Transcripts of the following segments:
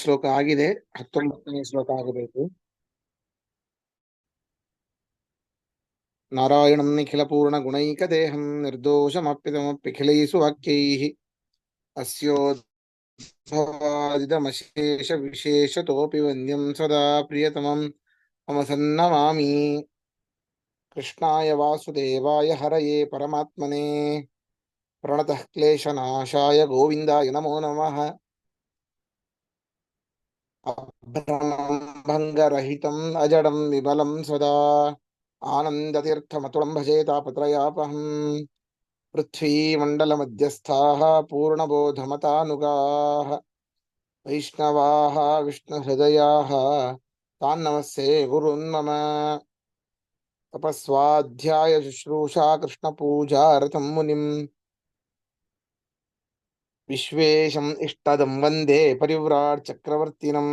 ಶ್ಲೋಕ ಆಗಿದೆ. 19ನೇ ಶ್ಲೋಕ ಆಗಬೇಕು. ನಾರಾಯಣಂ ನಿಖಿಲ ಪೂರ್ಣ ಗುಣೈಕ ದೇಹಂ ನಿರ್ದೋಷಮಪ್ಪಿತಮಪ್ಪಿಖಿಲೈಸು ವಾಕ್ಯೈಃ ಅಸ್ಯೋದ್ಭವಾದಿದಮಶೇಷ ವಿಶೇಷತೋಪಿ ವಂದ್ಯಂ ಸದಾ ಪ್ರಿಯತಮಂ ಮಮ ಸನ್ನಮಾಮಿ. ಕೃಷ್ಣಾಯ ವಾಸುದೇವಾಯ ಹರಯೇ ಪರಮಾತ್ಮನೇ ಪ್ರಣತಃ ಕ್ಲೇಶನಾಶಾಯ ಗೋವಿಂದಾಯ ನಮೋ ನಮಃ. ಅಭ್ರಮಂ ಭಂಗರಹಿತಂ ಅಜಡಂ ವಿಮಲಂ ಸದಾ ಆನಂದತೀರ್ಥಮತುಳಂ ಭಜೆ ತಾಪತ್ರಯಾಪಹಂ. ಪೃಥ್ವೀಮಂಡಲಮಧ್ಯಸ್ಥಾಃ ಪೂರ್ಣಬೋಧಮತಾನುಗಾಃ ವೈಷ್ಣವಾಃ ವಿಷ್ಣುಹೃದಯಾಃ ತಾನ್ ನಮಸ್ಸೇ ಗುರುನ್ ಮಮ. ತಪಸ್ವಾಧ್ಯಾಯ ಶುಶ್ರೂಷಾ ಕೃಷ್ಣಪೂಜಾ ರಥಂ ಮುನಿಂ ವಿಶ್ವೇಶಂ ಇಷ್ಟದಂ ವಂದೇ ಪರಿವ್ರಾಟ್ ಚಕ್ರವರ್ತಿನಂ.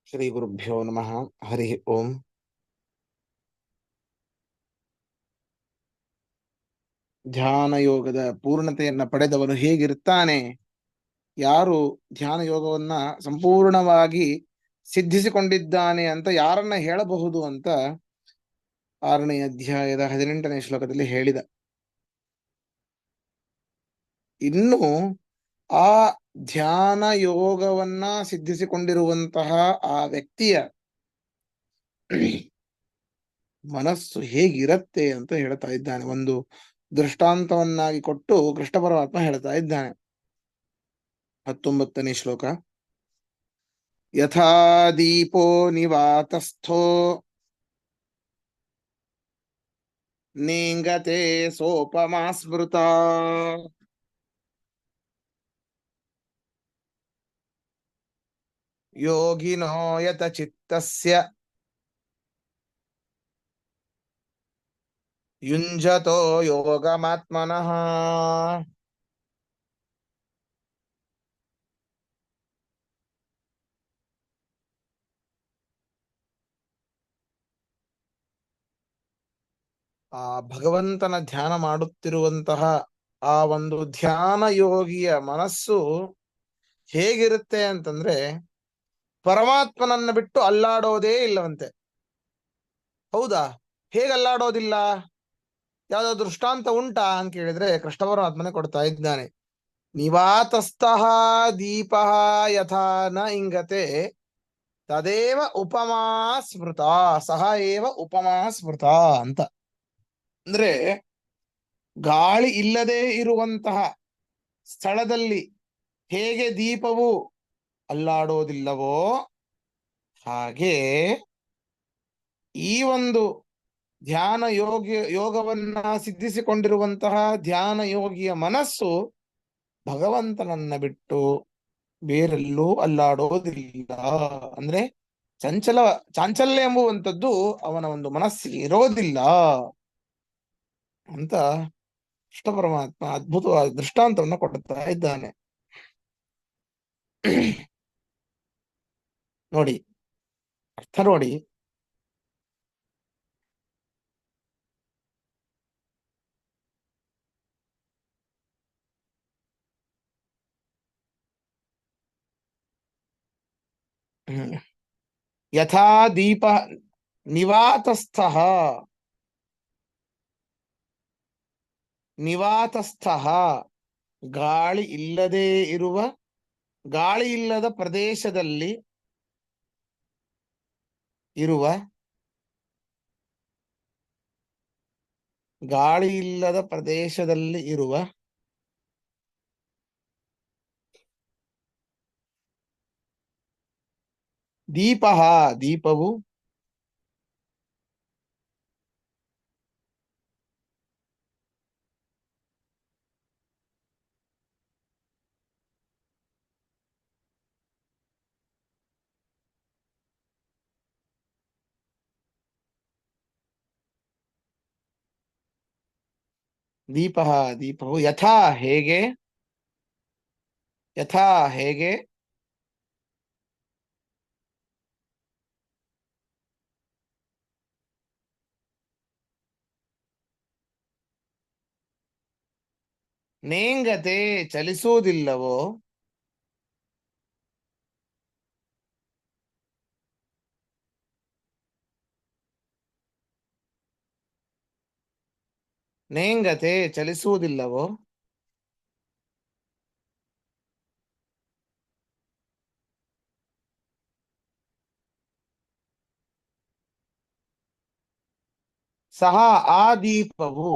ಶ್ರೀ ಗುರುಭ್ಯೋ ನಮಃ. ಹರಿ ಓಂ. ಧ್ಯಾನ ಯೋಗದ ಪೂರ್ಣತೆಯನ್ನ ಪಡೆದವನು ಹೇಗಿರ್ತಾನೆ, ಯಾರು ಧ್ಯಾನ ಯೋಗವನ್ನ ಸಂಪೂರ್ಣವಾಗಿ ಸಿದ್ಧಿಸಿಕೊಂಡಿದ್ದಾನೆ ಅಂತ ಯಾರನ್ನ ಹೇಳಬಹುದು ಅಂತ 6ನೇ ಅಧ್ಯಾಯದ 18ನೇ ಶ್ಲೋಕದಲ್ಲಿ ಹೇಳಿದ. ಇನ್ನು ಆ ಧ್ಯಾನ ಯೋಗವನ್ನ ಸಿದ್ಧಿಸಿಕೊಂಡಿರುವಂತಹ ಆ ವ್ಯಕ್ತಿಯ ಮನಸ್ಸು ಹೇಗಿರತ್ತೆ ಅಂತ ಹೇಳ್ತಾ ಇದ್ದಾನೆ. ಒಂದು ದೃಷ್ಟಾಂತವನ್ನಾಗಿ ಕೊಟ್ಟು ಕೃಷ್ಣ ಪರಮಾತ್ಮ ಹೇಳ್ತಾ ಇದ್ದಾನೆ. 19ನೇ ಶ್ಲೋಕ. ಯಥಾ ದೀಪೋ ನಿವಾತಸ್ಥೋ ನೇಂಗತೆ ಸೋಪಮಾ ಸ್ಮೃತ ಯೋಗಿನೋ ಯತ ಚಿತ್ತಸ್ಯ ಯುಂಜತೋ ಯೋಗಮಾತ್ಮನಃ. ಆ ಭಗವಂತನ ಧ್ಯಾನ ಮಾಡುತ್ತಿರುವಂತಹ ಆ ಒಂದು ಧ್ಯಾನ ಯೋಗಿಯ ಮನಸ್ಸು ಹೇಗಿರುತ್ತೆ ಅಂತಂದ್ರೆ ಪರಮಾತ್ಮನನ್ನ ಬಿಟ್ಟು ಅಲ್ಲಾಡೋದೇ ಇಲ್ಲವಂತೆ. ಹೌದಾ? ಹೇಗೆ ಅಲ್ಲಾಡೋದಿಲ್ಲ? ಯಾವ್ದಾದ್ರು ದೃಷ್ಟಾಂತ ಉಂಟಾ ಅಂತ ಕೇಳಿದ್ರೆ ಕೃಷ್ಣ ಪರಮಾತ್ಮನೇ ಕೊಡ್ತಾ ಇದ್ದಾನೆ. ನಿವಾತಸ್ಥಃ ದೀಪಃ ಯಥಾ ನ ಇಂಗತೆ ತದೇವ ಉಪಮಾ ಸ್ಮೃತ ಸಹ ಏವ ಉಪಮಾ ಸ್ಮೃತ ಅಂತ. ಅಂದ್ರೆ ಗಾಳಿ ಇಲ್ಲದೆ ಇರುವಂತಹ ಸ್ಥಳದಲ್ಲಿ ಹೇಗೆ ದೀಪವು ಅಲ್ಲಾಡೋದಿಲ್ಲವೋ ಹಾಗೆ ಈ ಒಂದು ಧ್ಯಾನ ಯೋಗವನ್ನ ಸಿದ್ಧಿಸಿಕೊಂಡಿರುವಂತಹ ಧ್ಯಾನ ಯೋಗಿಯ ಮನಸ್ಸು ಭಗವಂತನನ್ನ ಬಿಟ್ಟು ಬೇರೆಲ್ಲೂ ಅಲ್ಲಾಡೋದಿಲ್ಲ. ಅಂದ್ರೆ ಚಾಂಚಲ್ಯ ಎಂಬುವಂಥದ್ದು ಅವನ ಒಂದು ಮನಸ್ಸಿಗೆ ಇರೋದಿಲ್ಲ ಅಂತ ಕೃಷ್ಣ ಪರಮಾತ್ಮ ಅದ್ಭುತವಾದ ದೃಷ್ಟಾಂತವನ್ನ ಕೊಡ್ತಾ ಇದ್ದಾನೆ. ನೋಡಿ, ಅರ್ಥ ನೋಡಿ. ಯಥಾ ದೀಪ ನಿವಾತಸ್ಥಃ ನಿವಾತಸ್ಥಃ ಗಾಳಿ ಇಲ್ಲದೆ ಇರುವ, ಗಾಳಿ ಇಲ್ಲದ ಪ್ರದೇಶದಲ್ಲಿ ಇರುವ, ಗಾಳಿ ಇಲ್ಲದ ಪ್ರದೇಶದಲ್ಲಿ ಇರುವ ದೀಪಃ ದೀಪವು ದೀಪಃ ದೀಪವು ಯಥಾ ಹೇಗೆ, ಯಥಾ ಹೇಗೆ ನೇಂಗತೆ ಚಲಿಸುವುದಿಲ್ಲವೋ ನೇಂಗತೆ ಚಲಿಸುವುದಿಲ್ಲವೋ. ಸಹ ಆ ದೀಪವು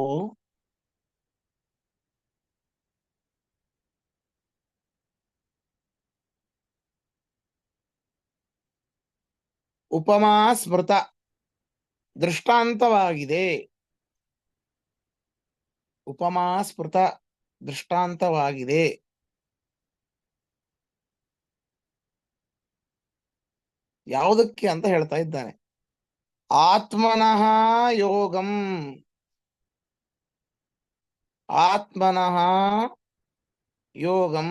ಉಪಮಾ ಸ್ಮೃತ ದೃಷ್ಟಾಂತವಾಗಿದೆ. ಉಪಮಾ ಸ್ಮೃತ ದೃಷ್ಟಾಂತವಾಗಿದೆ. ಯಾವುದಕ್ಕೆ ಅಂತ ಹೇಳ್ತಾ ಇದ್ದಾನೆ. ಆತ್ಮನಃ ಯೋಗಂ. ಆತ್ಮನಃ ಯೋಗಂ.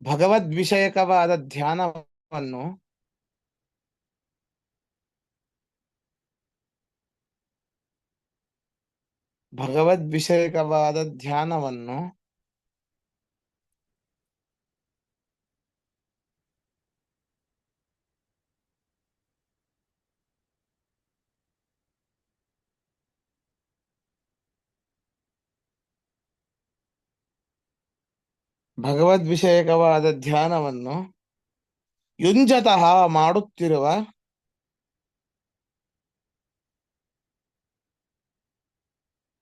ಭಗವದ್ವಿಷಯಕವಾದ ಧ್ಯಾನವನ್ನು ಭಗವದ್ವಿಷಯಕವಾದ ಧ್ಯಾನವನ್ನು ಭಗವದ್ವಿಷಯಕವಾದ ಧ್ಯಾನವನ್ನು ಯುಂಜತಃ ಮಾಡುತ್ತಿರುವ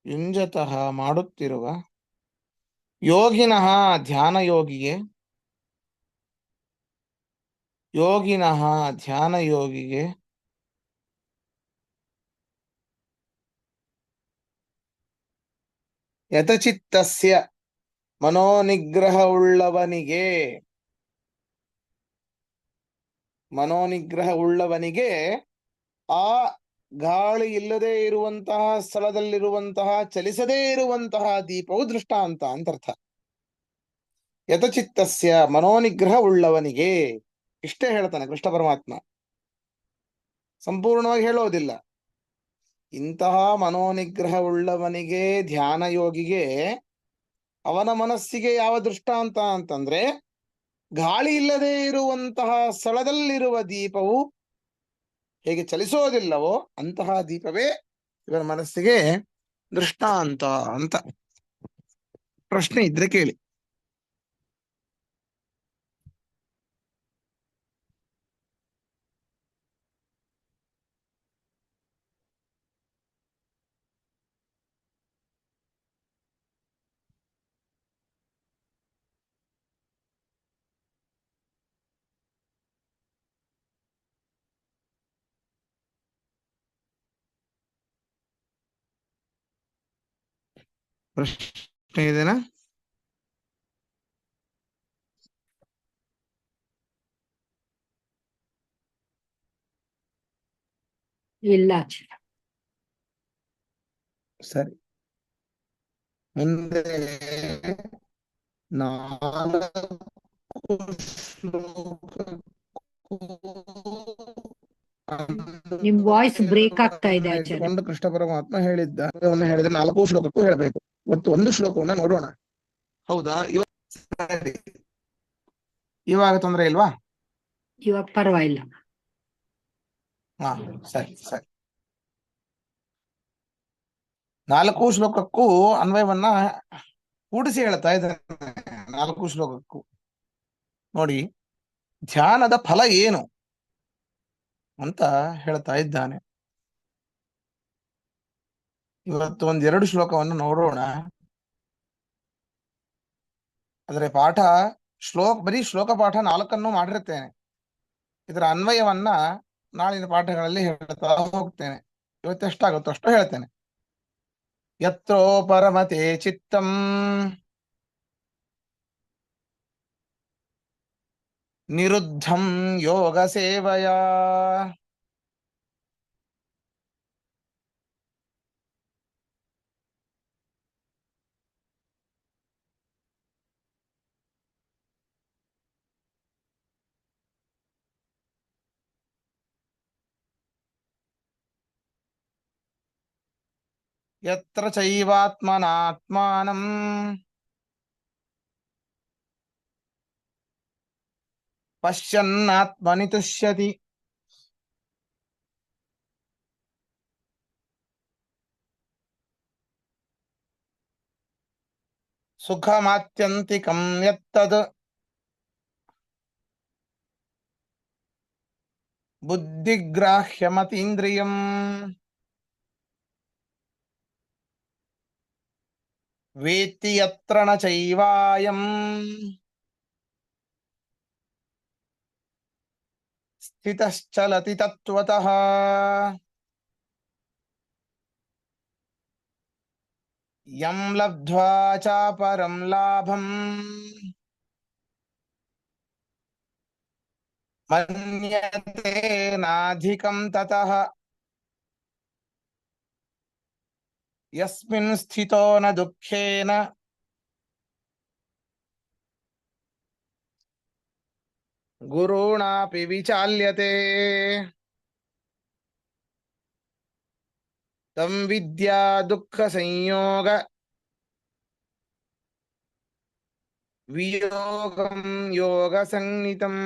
ಯುಂಜತಃ ಮಾಡುತ್ತಿರುವ ಯೋಗಿನಃ ಧ್ಯಾನ ಯೋಗಿಗೆ ಯೋಗಿನಃ ಧ್ಯಾನ ಯೋಗಿಗೆ ಯತಚಿತ್ತಸ್ಯ ಮನೋನಿಗ್ರಹವುಳ್ಳವನಿಗೆ ಮನೋನಿಗ್ರಹವುಳ್ಳವನಿಗೆ ಆ ಗಾಳಿ ಇಲ್ಲದೆ ಇರುವಂತಹ ಸ್ಥಳದಲ್ಲಿರುವಂತಹ ಚಲಿಸದೇ ಇರುವಂತಹ ದೀಪವು ದೃಷ್ಟಾಂತ ಅಂತರ್ಥ. ಯತಚಿತ್ತಸ್ಯ ಮನೋನಿಗ್ರಹವುಳ್ಳವನಿಗೆ ಇಷ್ಟೇ ಹೇಳ್ತಾನೆ ಕೃಷ್ಣ ಪರಮಾತ್ಮ, ಸಂಪೂರ್ಣವಾಗಿ ಹೇಳೋದಿಲ್ಲ. ಇಂತಹ ಮನೋನಿಗ್ರಹವುಳ್ಳವನಿಗೆ ಧ್ಯಾನ ಯೋಗಿಗೆ ಅವನ ಮನಸ್ಸಿಗೆ ಯಾವ ದೃಷ್ಟಾಂತ ಅಂತಂದ್ರೆ ಗಾಳಿ ಇಲ್ಲದೆ ಇರುವಂತಹ ಸ್ಥಳದಲ್ಲಿರುವ ದೀಪವು ಹೇಗೆ ಚಲಿಸೋದಿಲ್ಲವೋ ಅಂತಹ ದೀಪವೇ ಇವನ ಮನಸ್ಸಿಗೆ ದೃಷ್ಟಾಂತ ಅಂತ. ಪ್ರಶ್ನೆ ಇದ್ರೆ ಕೇಳಿ. ಪ್ರಶ್ನೆ ಇದೆನಾ? ಇಲ್ಲ. ಸರಿ, ಮುಂದೆ 4 ನಿಮ್ ವಾಯ್ಸ್ ಬ್ರೇಕ್ ಆಗ್ತಾ ಇದೆ ಆಚಾರ್ಯ. ಇಟ್ಟುಕೊಂಡು ಕೃಷ್ಣ ಪರಮಾತ್ಮ ಹೇಳಿದ್ದ ಹೇಳಿದ್ರೆ 4 ಶ್ಲೋಕಕ್ಕೂ ಹೇಳಬೇಕು. ಇವತ್ತು 1 ಶ್ಲೋಕವನ್ನ ನೋಡೋಣ. ಹೌದಾ? ಇವಾಗ ತೊಂದರೆ ಇಲ್ವಾ? ಇವಾಗ ಪರವಾಗಿಲ್ಲ. ಹಾ, ಸರಿ ಸರಿ. 4 ಶ್ಲೋಕಕ್ಕೂ ಅನ್ವಯವನ್ನ ಕೂಡಿಸಿ ಹೇಳ್ತಾ ಇದ್ದಾನೆ. 4 ಶ್ಲೋಕಕ್ಕೂ ನೋಡಿ ಧ್ಯಾನದ ಫಲ ಏನು ಅಂತ ಹೇಳ್ತಾ ಇದ್ದಾನೆ. ಇವತ್ತು 1-2 ಶ್ಲೋಕವನ್ನು ನೋಡೋಣ. ಆದರೆ ಪಾಠ ಬರೀ ಶ್ಲೋಕ ಪಾಠ 4 ಮಾಡಿರ್ತೇನೆ. ಇದರ ಅನ್ವಯವನ್ನ ನಾಳಿನ ಪಾಠಗಳಲ್ಲಿ ಹೇಳ್ತಾ ಹೋಗ್ತೇನೆ. ಇವತ್ತು ಎಷ್ಟಾಗುತ್ತೋ ಅಷ್ಟು ಹೇಳ್ತೇನೆ. ಯತ್ರೋ ಪರಮತೆ ಚಿತ್ತಂ ನಿರುದ್ಧಂ ಯೋಗ ಸೇವಯಾ ಯತ್ರ ಚೈವಾತ್ಮನಾತ್ಮಾನಂ ಪಶ್ಯನ್ನಾತ್ಮನಿ ತುಷ್ಯತಿ. ಸುಖಮಾತ್ಯಂತಿಕಂ ಯತ್ತದ್ ಬುದ್ಧಿಗ್ರಾಹ್ಯಮತೀಂದ್ರಿಯಂ ವೇತ್ತಿ ಯತ್ರ ನ ಚೈವಾಯಂ ಸ್ಥಿತಶ್ಚಲತಿ ತತ್ವತಃ. ಯಂ ಲಬ್ಧ್ವಾ ಚಾಪರಂ ಲಾಭಂ ಮನ್ಯತೆ ನಾಧಿಕಂ ತತಃ. ಯಸ್ಮಿನ್ ಸ್ಥಿತೋ ನ ದುಃಖೇನ ಗುರುಣಾಪಿ ವಿಚಾಲ್ಯತೆ. ತಂ ವಿದ್ಯಾ ದುಃಖ ಸಂಯೋಗ ವಿಯೋಗಂ ಯೋಗ ಸಂಹಿತಂ.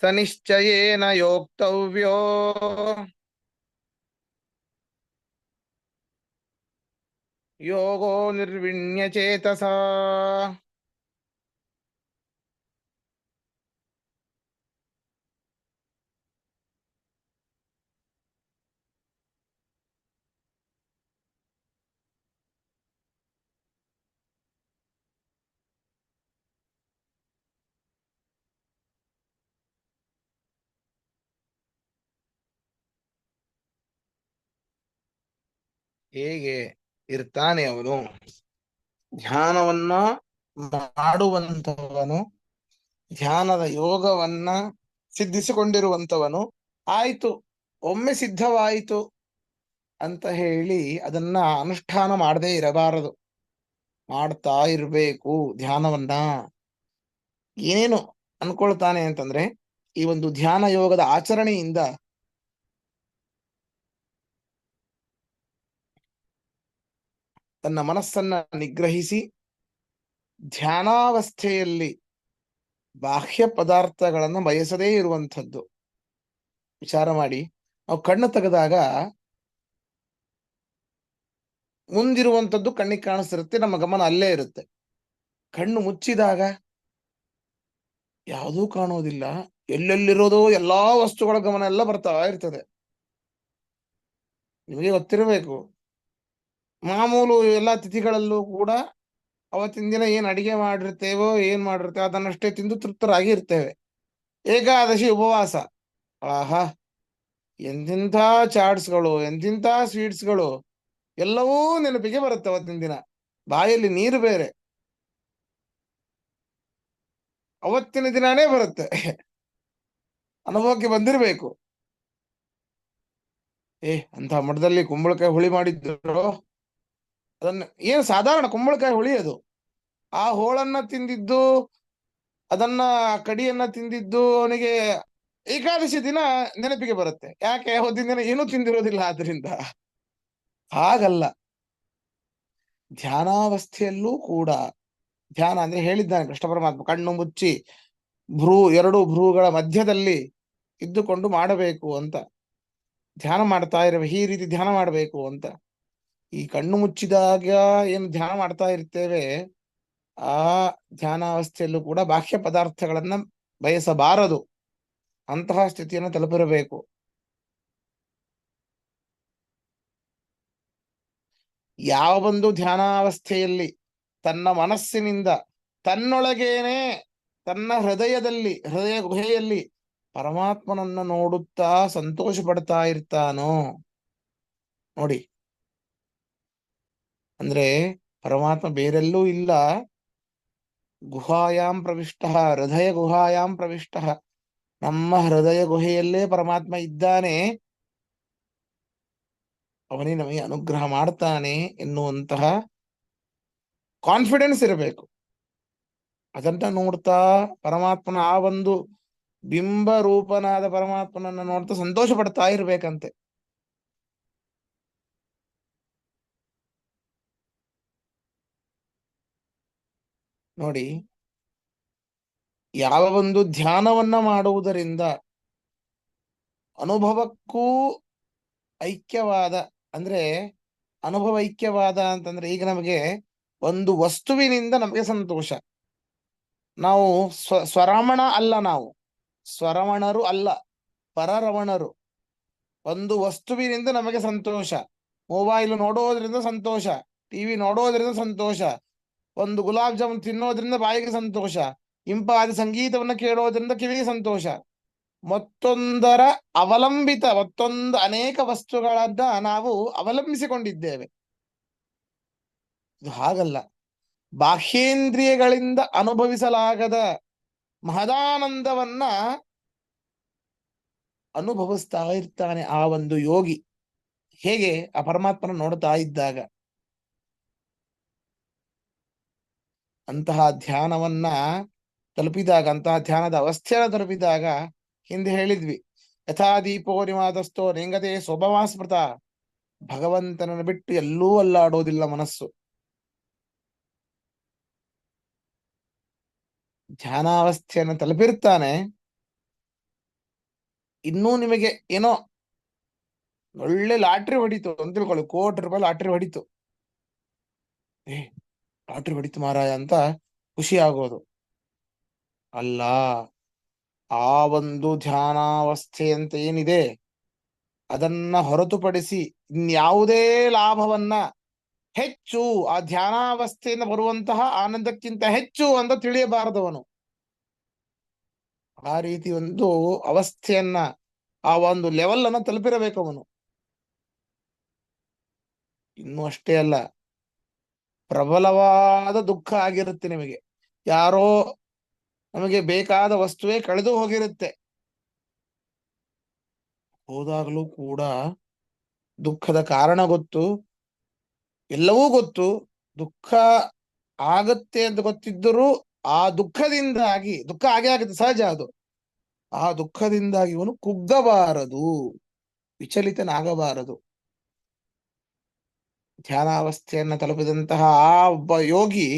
ಸ ನಿಶ್ಚಯೇನ ಯೋಕ್ತವ್ಯೋ ಯೋಗೋ ನಿರ್ವಿಣ್ಯ ಚೇತಸಾ. ಹೇಗೆ ಇರ್ತಾನೆ ಅವನು? ಧ್ಯಾನವನ್ನ ಮಾಡುವಂತವನು, ಧ್ಯಾನದ ಯೋಗವನ್ನ ಸಿದ್ಧಿಸಿಕೊಂಡಿರುವಂತವನು. ಆಯ್ತು, ಒಮ್ಮೆ ಸಿದ್ಧವಾಯಿತು ಅಂತ ಹೇಳಿ ಅದನ್ನ ಅನುಷ್ಠಾನ ಮಾಡದೇ ಇರಬಾರದು, ಮಾಡ್ತಾ ಇರಬೇಕು ಧ್ಯಾನವನ್ನ. ಏನೇನು ಅನ್ಕೊಳ್ತಾನೆ ಅಂತಂದ್ರೆ, ಈ ಒಂದು ಧ್ಯಾನ ಯೋಗದ ಆಚರಣೆಯಿಂದ ತನ್ನ ಮನಸ್ಸನ್ನ ನಿಗ್ರಹಿಸಿ ಧ್ಯಾನಾವಸ್ಥೆಯಲ್ಲಿ ಬಾಹ್ಯ ಪದಾರ್ಥಗಳನ್ನು ಬಯಸದೇ ಇರುವಂಥದ್ದು. ವಿಚಾರ ಮಾಡಿ, ನಾವು ಕಣ್ಣು ತೆಗೆದಾಗ ಮುಂದಿರುವಂಥದ್ದು ಕಣ್ಣಿಗೆ ಕಾಣಿಸ್ತಿರುತ್ತೆ, ನಮ್ಮ ಗಮನ ಅಲ್ಲೇ ಇರುತ್ತೆ. ಕಣ್ಣು ಮುಚ್ಚಿದಾಗ ಯಾವುದೂ ಕಾಣುವುದಿಲ್ಲ, ಎಲ್ಲೆಲ್ಲಿರೋದು ಎಲ್ಲಾ ವಸ್ತುಗಳ ಗಮನ ಎಲ್ಲ ಬರ್ತಾ ಇರ್ತದೆ. ನಿಮಗೆ ಗೊತ್ತಿರಬೇಕು, ಮಾಮೂಲು ಎಲ್ಲಾ ತಿಥಿಗಳಲ್ಲೂ ಕೂಡ ಅವತ್ತಿನ ದಿನ ಏನ್ ಅಡಿಗೆ ಮಾಡಿರ್ತೇವೋ ಏನ್ ಮಾಡಿರ್ತೇವೋ ಅದನ್ನಷ್ಟೇ ತಿಂದು ತೃಪ್ತರಾಗಿ ಇರ್ತೇವೆ. ಏಕಾದಶಿ ಉಪವಾಸ, ಆಹಾ, ಎಂತಿಂಥ ಚಾಟ್ಸ್ಗಳು, ಎಂತಿಂಥ ಸ್ವೀಟ್ಸ್ಗಳು ಎಲ್ಲವೂ ನೆನಪಿಗೆ ಬರುತ್ತೆ ಅವತ್ತಿನ ದಿನ. ಬಾಯಲ್ಲಿ ನೀರು ಬೇರೆ, ಅವತ್ತಿನ ದಿನಾನೇ ಬರುತ್ತೆ. ಅನುಭವಕ್ಕೆ ಬಂದಿರಬೇಕು. ಅಂತ ಮಠದಲ್ಲಿ ಕುಂಬಳಕಾಯಿ ಹುಳಿ ಮಾಡಿದ್ರು, ಅದನ್ನ ಏನು ಸಾಧಾರಣ ಕುಂಬಳಕಾಯಿ ಹುಳಿ ಅದು. ಆ ಹೋಳನ್ನ ತಿಂದಿದ್ದು, ಅದನ್ನ ಕಡಿಯನ್ನ ತಿಂದಿದ್ದು ಅವನಿಗೆ ಏಕಾದಶಿ ದಿನ ನೆನಪಿಗೆ ಬರುತ್ತೆ. ಯಾಕೆ? ಅವತ್ತಿನ ದಿನ ಏನೂ ತಿಂದಿರೋದಿಲ್ಲ ಆದ್ರಿಂದ. ಹಾಗಲ್ಲ, ಧ್ಯಾನಾವಸ್ಥೆಯಲ್ಲೂ ಕೂಡ, ಧ್ಯಾನ ಅಂದ್ರೆ ಹೇಳಿದ್ದಾನೆ ಕೃಷ್ಣ ಪರಮಾತ್ಮ, ಕಣ್ಣು ಮುಚ್ಚಿ ಎರಡು ಭ್ರೂಗಳ ಮಧ್ಯದಲ್ಲಿ ಇದ್ದುಕೊಂಡು ಮಾಡಬೇಕು ಅಂತ, ಧ್ಯಾನ ಮಾಡ್ತಾ ಇರಬೇಕು, ಈ ರೀತಿ ಧ್ಯಾನ ಮಾಡಬೇಕು ಅಂತ. ಈ ಕಣ್ಣು ಮುಚ್ಚಿದಾಗ ಏನು ಧ್ಯಾನ ಮಾಡ್ತಾ ಇರ್ತೇವೆ, ಆ ಧ್ಯಾನಾವಸ್ಥೆಯಲ್ಲೂ ಕೂಡ ಬಾಹ್ಯ ಪದಾರ್ಥಗಳನ್ನ ಬಯಸಬಾರದು, ಅಂತಹ ಸ್ಥಿತಿಯನ್ನು ತಲುಪಿರಬೇಕು. ಯಾವ ಒಂದು ಧ್ಯಾನಾವಸ್ಥೆಯಲ್ಲಿ ತನ್ನ ಮನಸ್ಸಿನಿಂದ ತನ್ನೊಳಗೇನೆ, ತನ್ನ ಹೃದಯ ಗುಹೆಯಲ್ಲಿ ಪರಮಾತ್ಮನನ್ನ ನೋಡುತ್ತಾ ಸಂತೋಷ ಪಡ್ತಾ ಇರ್ತಾನೋ ನೋಡಿ, ಅಂದ್ರೆ ಪರಮಾತ್ಮ ಬೇರೆಲ್ಲೂ ಇಲ್ಲ, ಗುಹಾಯಾಂ ಪ್ರವಿಷ್ಟ, ಹೃದಯ ಗುಹಾಯಾಂ ಪ್ರವಿಷ್ಟ, ನಮ್ಮ ಹೃದಯ ಗುಹೆಯಲ್ಲೇ ಪರಮಾತ್ಮ ಇದ್ದಾನೆ, ಅವನೇ ನಮಗೆ ಅನುಗ್ರಹ ಮಾಡ್ತಾನೆ ಎನ್ನುವಂತಹ ಕಾನ್ಫಿಡೆನ್ಸ್ ಇರಬೇಕು. ಅದನ್ನ ನೋಡ್ತಾ ಪರಮಾತ್ಮನ ಆ ಒಂದು ಬಿಂಬ ರೂಪನಾದ ಪರಮಾತ್ಮನನ್ನ ನೋಡ್ತಾ ಸಂತೋಷ ಪಡ್ತಾ ಇರ್ಬೇಕಂತೆ. ನೋಡಿ, ಯಾವ ಒಂದು ಧ್ಯಾನವನ್ನ ಮಾಡುವುದರಿಂದ ಅನುಭವಕ್ಕೂ ಐಕ್ಯವಾದ, ಅಂದ್ರೆ ಅನುಭವ ಐಕ್ಯವಾದ ಅಂತಂದ್ರೆ, ಈಗ ನಮಗೆ ಒಂದು ವಸ್ತುವಿನಿಂದ ನಮಗೆ ಸಂತೋಷ. ನಾವು ಸ್ವರಮಣ ಅಲ್ಲ, ನಾವು ಸ್ವರಮಣರು ಅಲ್ಲ, ಪರರಮಣರು. ಒಂದು ವಸ್ತುವಿನಿಂದ ನಮಗೆ ಸಂತೋಷ. ಮೊಬೈಲ್ ನೋಡೋದ್ರಿಂದ ಸಂತೋಷ, ಟಿವಿ ನೋಡೋದ್ರಿಂದ ಸಂತೋಷ, ಒಂದು ಗುಲಾಬ್ ಜಾಮೂನ್ ತಿನ್ನೋದ್ರಿಂದ ಬಾಯಿಗೆ ಸಂತೋಷ, ಇಂಪಾದ ಸಂಗೀತವನ್ನು ಕೇಳೋದ್ರಿಂದ ಕಿವಿಗೆ ಸಂತೋಷ. ಮತ್ತೊಂದರ ಅವಲಂಬಿತ, ಮತ್ತೊಂದು ಅನೇಕ ವಸ್ತುಗಳನ್ನ ನಾವು ಅವಲಂಬಿಸಿಕೊಂಡಿದ್ದೇವೆ. ಇದು ಹಾಗಲ್ಲ. ಬಾಹ್ಯೇಂದ್ರಿಯಗಳಿಂದ ಅನುಭವಿಸಲಾಗದ ಮಹದಾನಂದವನ್ನ ಅನುಭವಿಸ್ತಾ ಇರ್ತಾನೆ ಆ ಒಂದು ಯೋಗಿ. ಹೇಗೆ? ಆ ಪರಮಾತ್ಮನ ನೋಡ್ತಾ ಇದ್ದಾಗ. ಅಂತಹ ಧ್ಯಾನವನ್ನ ತಲುಪಿದಾಗ, ಅಂತಹ ಧ್ಯಾನದ ಅವಸ್ಥೆಯನ್ನು ತಲುಪಿದಾಗ, ಹಿಂದೆ ಹೇಳಿದ್ವಿ, ಯಥಾ ದೀಪೋ ನಿವಾದಸ್ಥೋ ನೇಂಗತೆ ಸ್ವಭಾವ ಸ್ಮೃತ. ಭಗವಂತನನ್ನು ಬಿಟ್ಟು ಎಲ್ಲೂ ಅಲ್ಲಾಡೋದಿಲ್ಲ ಮನಸ್ಸು. ಧ್ಯಾನಾವಸ್ಥೆಯನ್ನು ತಲುಪಿರ್ತಾನೆ. ಇನ್ನೂ ನಿಮಗೆ ಏನೋ ಒಳ್ಳೆ ಲಾಟ್ರಿ ಹೊಡಿತು ಅಂತ ತಿಳ್ಕೊಳ್ಳಿ, ₹1,00,00,000 ಲಾಟ್ರಿ ಹೊಡಿತು. ಲಾಟ್ರಿ ಹೊಡಿತು ಮಾರಾಯ ಅಂತ ಖುಷಿ ಆಗೋದು ಅಲ್ಲ. ಆ ಒಂದು ಧ್ಯಾನಾವಸ್ಥೆ ಅಂತ ಏನಿದೆ, ಅದನ್ನ ಹೊರತುಪಡಿಸಿ ಇನ್ಯಾವುದೇ ಲಾಭವನ್ನ ಹೆಚ್ಚು, ಆ ಧ್ಯಾನಾವಸ್ಥೆಯಿಂದ ಬರುವಂತಹ ಆನಂದಕ್ಕಿಂತ ಹೆಚ್ಚು ಅಂತ ತಿಳಿಯಬಾರದವನು. ಆ ರೀತಿ ಒಂದು ಅವಸ್ಥೆಯನ್ನ, ಆ ಒಂದು ಲೆವೆಲ್ ಅನ್ನ ತಲುಪಿರಬೇಕು ಅವನು. ಇನ್ನು ಅಷ್ಟೇ ಅಲ್ಲ, ಪ್ರಬಲವಾದ ದುಃಖ ಆಗಿರುತ್ತೆ ನಿಮಗೆ. ಯಾರೋ ನಮಗೆ ಬೇಕಾದ ವಸ್ತುವೇ ಕಳೆದು ಹೋಗಿರುತ್ತೆ, ಹೋದಾಗಲೂ ಕೂಡ ದುಃಖದ ಕಾರಣ ಗೊತ್ತು, ಎಲ್ಲವೂ ಗೊತ್ತು, ದುಃಖ ಆಗತ್ತೆ ಅಂತ ಗೊತ್ತಿದ್ದರೂ ಆ ದುಃಖದಿಂದಾಗಿ, ದುಃಖ ಆಗೇ ಆಗುತ್ತೆ, ಸಹಜ ಅದು. ಆ ದುಃಖದಿಂದಾಗಿ ಇವನು ಕುಗ್ಗಬಾರದು, ವಿಚಲಿತನಾಗಬಾರದು. ಧ್ಯಾನಾವಸ್ಥೆಯನ್ನ ತಲುಪಿದಂತಹ ಆ ಒಬ್ಬ ಯೋಗಿ,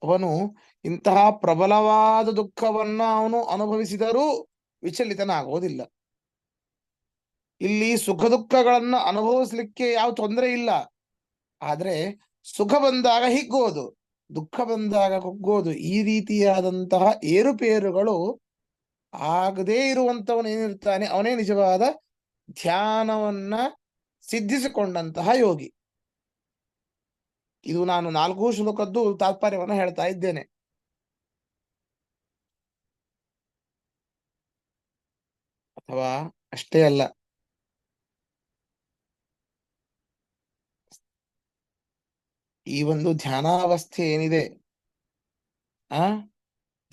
ಅವನು ಇಂತಹ ಪ್ರಬಲವಾದ ದುಃಖವನ್ನ ಅವನು ಅನುಭವಿಸಿದರೂ ವಿಚಲಿತನಾಗೋದಿಲ್ಲ. ಇಲ್ಲಿ ಸುಖ ದುಃಖಗಳನ್ನ ಅನುಭವಿಸ್ಲಿಕ್ಕೆ ಯಾವ ತೊಂದರೆ ಇಲ್ಲ. ಆದ್ರೆ ಸುಖ ಬಂದಾಗ ಹಿಗ್ಗೋದು, ದುಃಖ ಬಂದಾಗ ಕುಗ್ಗೋದು, ಈ ರೀತಿಯಾದಂತಹ ಏರುಪೇರುಗಳು ಆಗದೇ ಇರುವಂತವನು ಏನಿರ್ತಾನೆ, ಅವನೇ ನಿಜವಾದ ಧ್ಯಾನವನ್ನ ಸಿದ್ಧಿಸಿಕೊಂಡಂತಹ ಯೋಗಿ. ಇದು ನಾನು 4 ಶ್ಲೋಕದ್ದು ತಾತ್ಪರ್ಯವನ್ನು ಹೇಳ್ತಾ ಇದ್ದೇನೆ. ಅಥವಾ ಅಷ್ಟೇ ಅಲ್ಲ, ಈ ಒಂದು ಧ್ಯಾನಾವಸ್ಥೆ ಏನಿದೆ, ಆ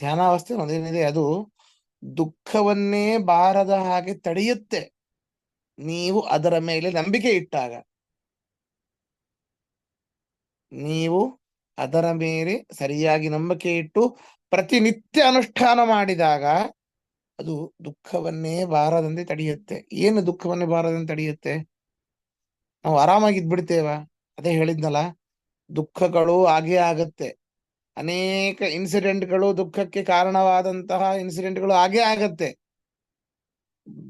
ಧ್ಯಾನಾವಸ್ಥೆ ಒಂದೇನಿದೆ, ಅದು ದುಃಖವನ್ನೇ ಬಾರದ ಹಾಗೆ ತಡೆಯುತ್ತೆ, ನೀವು ಅದರ ಮೇಲೆ ನಂಬಿಕೆ ಇಟ್ಟಾಗ. ನೀವು ಅದರ ಮೇಲೆ ಸರಿಯಾಗಿ ನಂಬಿಕೆ ಇಟ್ಟು ಪ್ರತಿನಿತ್ಯ ಅನುಷ್ಠಾನ ಮಾಡಿದಾಗ ಅದು ದುಃಖವನ್ನೇ ಬಾರದಂತೆ ತಡೆಯುತ್ತೆ. ಏನು ದುಃಖವನ್ನೇ ಬಾರದಂತೆ ತಡೆಯುತ್ತೆ? ನಾವು ಆರಾಮಾಗಿದ್ಬಿಡ್ತೇವ? ಅದೇ ಹೇಳಿದ್ನಲ್ಲ, ದುಃಖಗಳು ಆಗೇ ಆಗತ್ತೆ. ಅನೇಕ ಇನ್ಸಿಡೆಂಟ್ಗಳು, ದುಃಖಕ್ಕೆ ಕಾರಣವಾದಂತಹ ಇನ್ಸಿಡೆಂಟ್ಗಳು ಆಗೇ ಆಗತ್ತೆ.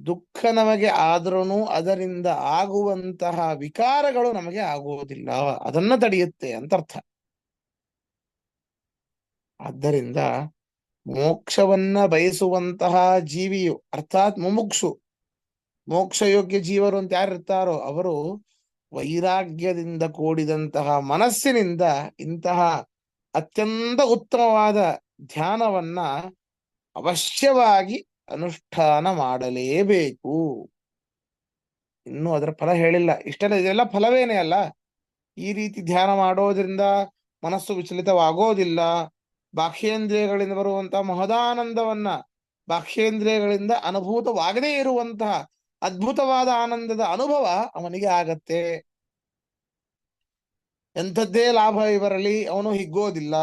ದುಃಖ ನಮಗೆ ಆದ್ರೂ ಅದರಿಂದ ಆಗುವಂತಹ ವಿಕಾರಗಳು ನಮಗೆ ಆಗುವುದಿಲ್ಲ, ಅದನ್ನ ತಡೆಯುತ್ತೆ ಅಂತ ಅರ್ಥ. ಆದ್ದರಿಂದ ಮೋಕ್ಷವನ್ನ ಬಯಸುವಂತಹ ಜೀವಿಯು, ಅರ್ಥಾತ್ ಮುಮುಕ್ಷು, ಮೋಕ್ಷಯೋಗ್ಯ ಜೀವರು ಅಂತ ಯಾರಿರ್ತಾರೋ ಅವರು ವೈರಾಗ್ಯದಿಂದ ಕೂಡಿದಂತಹ ಮನಸ್ಸಿನಿಂದ ಇಂತಹ ಅತ್ಯಂತ ಉತ್ತಮವಾದ ಧ್ಯಾನವನ್ನ ಅವಶ್ಯವಾಗಿ ಅನುಷ್ಠಾನ ಮಾಡಲೇಬೇಕು. ಇನ್ನು ಅದರ ಫಲ ಹೇಳಿಲ್ಲ, ಇಷ್ಟೆಲ್ಲ ಇದೆಲ್ಲ ಫಲವೇನೇ ಅಲ್ಲ. ಈ ರೀತಿ ಧ್ಯಾನ ಮಾಡೋದ್ರಿಂದ ಮನಸ್ಸು ವಿಚಲಿತವಾಗೋದಿಲ್ಲ. ಬಾಹ್ಯೇಂದ್ರಿಯಗಳಿಂದ ಬರುವಂತಹ ಮಹದಾನಂದವನ್ನ, ಬಾಹ್ಯೇಂದ್ರಿಯಗಳಿಂದ ಅನುಭೂತವಾಗದೇ ಇರುವಂತಹ ಅದ್ಭುತವಾದ ಆನಂದದ ಅನುಭವ ಅವನಿಗೆ ಆಗತ್ತೆ. ಎಂಥದ್ದೇ ಲಾಭ ಬರಲಿ ಅವನು ಹಿಗ್ಗೋದಿಲ್ಲ,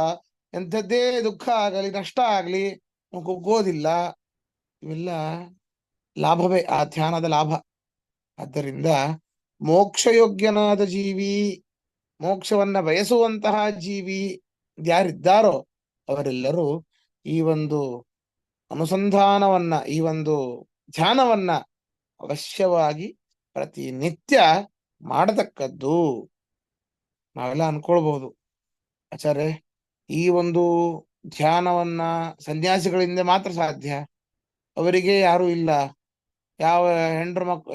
ಎಂಥದ್ದೇ ದುಃಖ ಆಗಲಿ ನಷ್ಟ ಆಗಲಿ ಅವನು ಕುಗ್ಗೋದಿಲ್ಲ. ಇವೆಲ್ಲ ಲಾಭವೇ, ಆ ಧ್ಯಾನದ ಲಾಭ. ಆದ್ದರಿಂದ ಮೋಕ್ಷಯೋಗ್ಯನಾದ ಜೀವಿ, ಮೋಕ್ಷವನ್ನ ಬಯಸುವಂತಹ ಜೀವಿ ಯಾರಿದ್ದಾರೋ ಅವರೆಲ್ಲರೂ ಈ ಒಂದು ಅನುಸಂಧಾನವನ್ನ, ಈ ಒಂದು ಧ್ಯಾನವನ್ನ ಅವಶ್ಯವಾಗಿ ಪ್ರತಿನಿತ್ಯ ಮಾಡತಕ್ಕದ್ದು. ನಾವೆಲ್ಲ ಅನ್ಕೊಳ್ಬಹುದು, ಆಚಾರ್ಯ ಈ ಒಂದು ಧ್ಯಾನವನ್ನ ಸನ್ಯಾಸಿಗಳಿಂದ ಮಾತ್ರ ಸಾಧ್ಯ, ಅವರಿಗೆ ಯಾರು ಇಲ್ಲ, ಯಾವ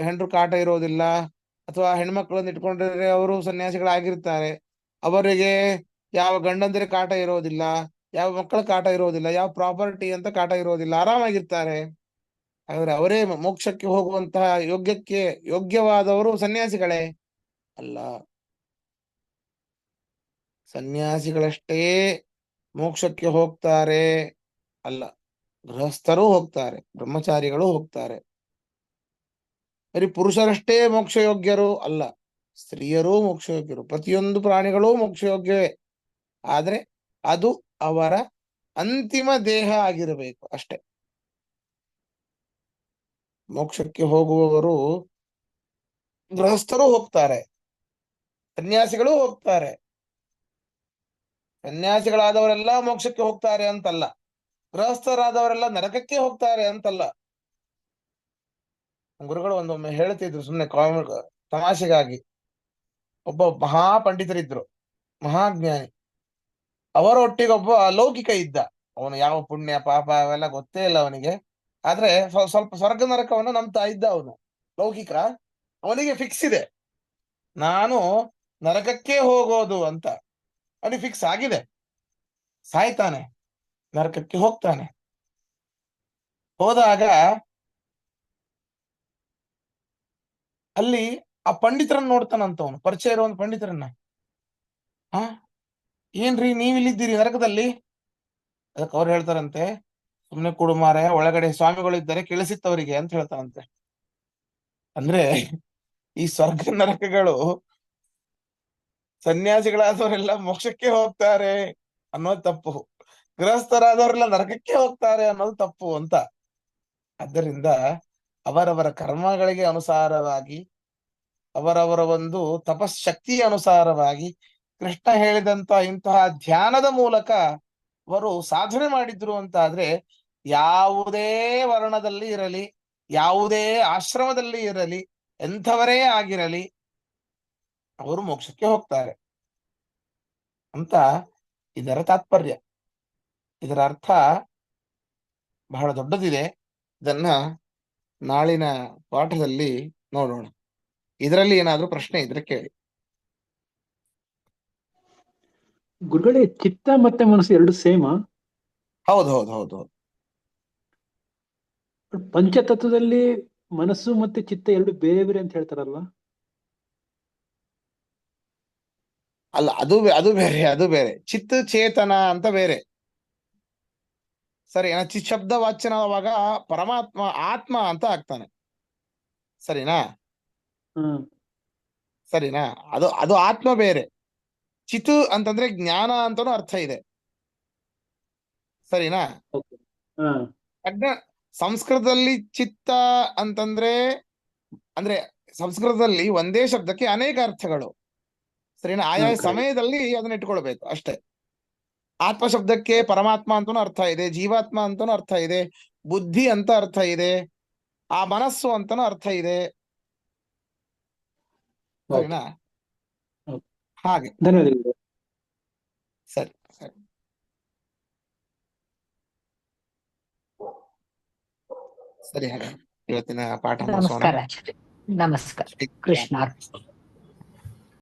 ಹೆಂಡ್ರು ಕಾಟ ಇರೋದಿಲ್ಲ, ಅಥವಾ ಹೆಣ್ಮಕ್ಳನ್ನ ಇಟ್ಕೊಂಡ್ರೆ ಅವರು ಸನ್ಯಾಸಿಗಳಾಗಿರ್ತಾರೆ, ಅವರಿಗೆ ಯಾವ ಗಂಡಂದಿರ ಕಾಟ ಇರೋದಿಲ್ಲ, ಯಾವ ಮಕ್ಕಳ ಕಾಟ ಇರೋದಿಲ್ಲ, ಯಾವ ಪ್ರಾಪರ್ಟಿ ಅಂತ ಕಾಟ ಇರೋದಿಲ್ಲ, ಆರಾಮಾಗಿರ್ತಾರೆ. ಹಾಗಾದ್ರೆ ಅವರೇ ಮೋಕ್ಷಕ್ಕೆ ಹೋಗುವಂತಹ ಯೋಗ್ಯವಾದವರು ಸನ್ಯಾಸಿಗಳೇ ಅಲ್ಲ. ಸನ್ಯಾಸಿಗಳಷ್ಟೇ ಮೋಕ್ಷಕ್ಕೆ ಹೋಗ್ತಾರೆ ಅಲ್ಲ, ಗೃಹಸ್ಥರೂ ಹೋಗ್ತಾರೆ, ಬ್ರಹ್ಮಚಾರಿಗಳು ಹೋಗ್ತಾರೆ. ಬರೀ ಪುರುಷರಷ್ಟೇ ಮೋಕ್ಷಯೋಗ್ಯರು ಅಲ್ಲ, ಸ್ತ್ರೀಯರೂ ಮೋಕ್ಷಯೋಗ್ಯರು, ಪ್ರತಿಯೊಂದು ಪ್ರಾಣಿಗಳೂ ಮೋಕ್ಷಯೋಗ್ಯವೇ. ಆದ್ರೆ ಅದು ಅವರ ಅಂತಿಮ ದೇಹ ಆಗಿರಬೇಕು ಅಷ್ಟೆ. ಮೋಕ್ಷಕ್ಕೆ ಹೋಗುವವರು ಗೃಹಸ್ಥರು ಹೋಗ್ತಾರೆ, ಸನ್ಯಾಸಿಗಳು ಹೋಗ್ತಾರೆ. ಸನ್ಯಾಸಿಗಳಾದವರೆಲ್ಲ ಮೋಕ್ಷಕ್ಕೆ ಹೋಗ್ತಾರೆ ಅಂತಲ್ಲ, ಗೃಹಸ್ಥರಾದವರೆಲ್ಲ ನರಕಕ್ಕೆ ಹೋಗ್ತಾರೆ ಅಂತಲ್ಲ. ಗುರುಗಳು ಒಂದೊಮ್ಮೆ ಹೇಳ್ತಿದ್ರು ಸುಮ್ಮನೆ ತಮಾಷೆಗಾಗಿ. ಒಬ್ಬ ಮಹಾಪಂಡಿತರಿದ್ರು, ಮಹಾಜ್ಞಾನಿ. ಅವರೊಟ್ಟಿಗೊಬ್ಬ ಅಲೌಕಿಕ ಇದ್ದ. ಅವನು ಯಾವ ಪುಣ್ಯ ಪಾಪ ಅವೆಲ್ಲ ಗೊತ್ತೇ ಇಲ್ಲ ಅವನಿಗೆ. ಆದ್ರೆ ಸ್ವಲ್ಪ ಸ್ವರ್ಗ ನರಕವನ್ನು ನಂಬ್ತಾ ಇದ್ದ ಅವನು. ಲೌಕಿಕ, ಅವನಿಗೆ ಫಿಕ್ಸ್ ಇದೆ, ನಾನು ನರಕಕ್ಕೆ ಹೋಗೋದು ಅಂತ. ಅವನಿಗೆ ಫಿಕ್ಸ್ ಆಗಿದೆ, ಸಾಯ್ತಾನೆ, ನರಕಕ್ಕೆ ಹೋಗ್ತಾನೆ. ಹೋದಾಗ ಅಲ್ಲಿ ಆ ಪಂಡಿತರನ್ನ ನೋಡ್ತಾನಂತ, ಅವನು ಪರಿಚಯ ಇರೋ ಒಂದು ಪಂಡಿತರನ್ನ. ಹಾ, ಏನ್ರಿ ನೀವಿಲ್ಲಿದ್ದೀರಿ ನರಕದಲ್ಲಿ? ಅದಕ್ಕೆ ಅವ್ರು ಹೇಳ್ತಾರಂತೆ, ಸುಮ್ನೆ ಕೊಡು ಮಾರಾಯ, ಒಳಗಡೆ ಸ್ವಾಮಿಗಳು ಇದ್ದಾರೆ, ಕೇಳಿಸಿತ್ತವರಿಗೆ ಅಂತ ಹೇಳ್ತಾರಂತೆ. ಅಂದ್ರೆ ಈ ಸ್ವರ್ಗ ನರಕಗಳು ಸನ್ಯಾಸಿಗಳಾದವರೆಲ್ಲ ಮೋಕ್ಷಕ್ಕೆ ಹೋಗ್ತಾರೆ ಅನ್ನೋದು ತಪ್ಪು, ಗೃಹಸ್ಥರಾದವರೆಲ್ಲ ನರಕಕ್ಕೆ ಹೋಗ್ತಾರೆ ಅನ್ನೋದು ತಪ್ಪು ಅಂತ. ಆದ್ದರಿಂದ ಅವರವರ ಕರ್ಮಗಳಿಗೆ ಅನುಸಾರವಾಗಿ, ಅವರವರ ಒಂದು ತಪಶಕ್ತಿಯ ಅನುಸಾರವಾಗಿ, ಕೃಷ್ಣ ಹೇಳಿದಂತ ಇಂತಹ ಧ್ಯಾನದ ಮೂಲಕ ಅವರು ಸಾಧನೆ ಮಾಡಿದ್ರು ಅಂತ ಆದ್ರೆ, ಯಾವುದೇ ವರ್ಣದಲ್ಲಿ ಇರಲಿ, ಯಾವುದೇ ಆಶ್ರಮದಲ್ಲಿ ಇರಲಿ, ಎಂಥವರೇ ಆಗಿರಲಿ, ಅವರು ಮೋಕ್ಷಕ್ಕೆ ಹೋಗ್ತಾರೆ ಅಂತ ಇದರ ತಾತ್ಪರ್ಯ. ಇದರ ಅರ್ಥ ಬಹಳ ದೊಡ್ಡದಿದೆ. ಇದನ್ನ ನಾಳಿನ ಪಾಠದಲ್ಲಿ ನೋಡೋಣ. ಇದರಲ್ಲಿ ಏನಾದ್ರೂ ಪ್ರಶ್ನೆ ಇದ್ರೆ ಕೇಳಿ. ಗುರುಗಳೇ, ಚಿತ್ತ ಮತ್ತೆ ಮನಸ್ಸು ಎರಡು ಸೇಮಾ? ಹೌದು ಹೌದು ಹೌದು ಹೌದು. ಪಂಚತತ್ವದಲ್ಲಿ ಮನಸ್ಸು ಮತ್ತೆ ಚಿತ್ತ ಎರಡು ಬೇರೆ ಬೇರೆ ಅಂತ ಹೇಳ್ತಾರಲ್ವಾ? ಅಲ್ಲ, ಅದು ಬೇರೆ, ಅದು ಬೇರೆ. ಚಿತ್ ಚೇತನ ಅಂತ ಬೇರೆ. ಸರಿ, ಚಿತ್ ಶಬ್ದ ವಾಚ್ಯನವಾಗ ಪರಮಾತ್ಮ ಆತ್ಮ ಅಂತ ಆಗ್ತಾನೆ, ಸರಿನಾ? ಹ್ಮ್. ಸರಿನಾ? ಅದು ಆತ್ಮ ಬೇರೆ. ಚಿತ್ ಅಂತಂದ್ರೆ ಜ್ಞಾನ ಅಂತಾನು ಅರ್ಥ ಇದೆ, ಸರಿನಾ? ಹಾ. ಸಂಸ್ಕೃತದಲ್ಲಿ ಚಿತ್ತ ಅಂತಂದ್ರೆ, ಅಂದ್ರೆ ಸಂಸ್ಕೃತದಲ್ಲಿ ಒಂದೇ ಶಬ್ದಕ್ಕೆ ಅನೇಕ ಅರ್ಥಗಳು, ಸರಿನಾ? ಆಯಾ ಸಮಯದಲ್ಲಿ ಅದನ್ನ ಇಟ್ಕೊಳ್ಬೇಕು ಅಷ್ಟೇ. ಆತ್ಮ ಶಬ್ದಕ್ಕೆ ಪರಮಾತ್ಮ ಅಂತಾನು ಅರ್ಥ ಇದೆ, ಜೀವಾತ್ಮ ಅಂತಾನು ಅರ್ಥ ಇದೆ, ಬುದ್ಧಿ ಅಂತ ಅರ್ಥ ಇದೆ, ಆ ಮನಸ್ಸು ಅಂತಾನು ಅರ್ಥ ಇದೆ, ಸರಿನಾ? ಹಾಗೆ. ಧನ್ಯವಾದಗಳು. ಸರಿ ಸರಿ. ಸರಿ, ಹಾಗೆ ಇವತ್ತಿನ ಪಾಠ ಮುಗಿಸೋಣ. ನಮಸ್ಕಾರ ಆಚಾರ್ಯ. ನಮಸ್ಕಾರ. ಕೃಷ್ಣ.